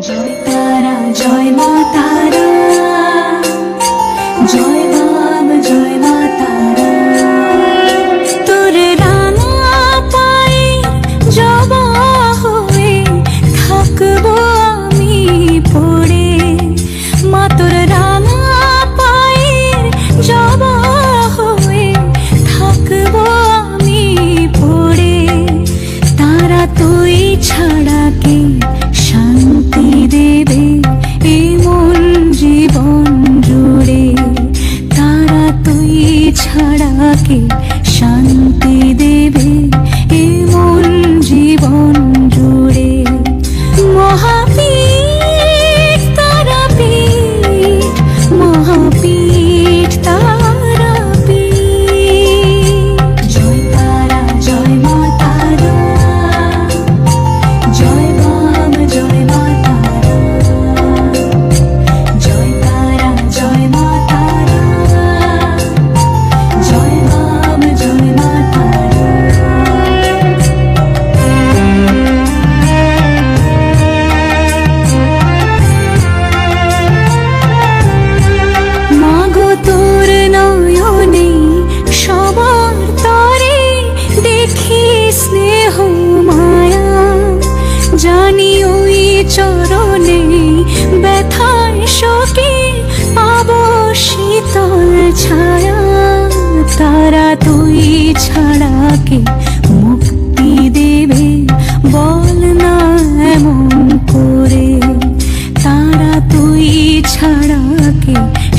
জয় তারা জয় মা তারা, জয় বাম জয় মা তারা। তোর রাঙা পায়ে জবা হয়ে থাকবো আমি পড়ে, মা তোর রাঙা পায়ে জবা হয়ে থাকবো আমি পড়ে। তারা তুই ছাড়া কে শান্তি দেবে এই মন জীবন জুড়ে, তারা তুই ছাড়া কে শান্তি দেবে এই মন জীবন জুড়ে। মহাপীঠ তারাপীঠ, মহাপীঠ তারাপীঠ। জয় তারা জয় মা তারা, জয় বাম জয় মা তারা। জয় তারা জয় মা তারা, জয় বাম জয় মা তারা। মাগো তোর নয়নে সবার তরে দেখি স্নেহ মায়া, জানি ওই চরণে ব্যথায় শোকে পাবো শীতল ছায়া। তারা তুই ছাড়া কে মুক্তি দেবে বল না এমন করে, তারা তুই ছাড়া কে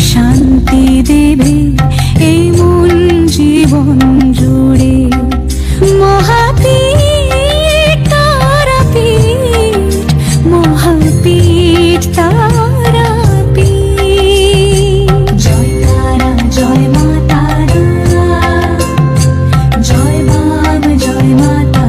শান্তি দেবে এই মন জীবন জুড়ে। মহাপীঠ তারাপীঠ, মহাপীঠ তারাপীঠ। জয় তারা জয় মা তারা, জয় বাম জয় মা তারা।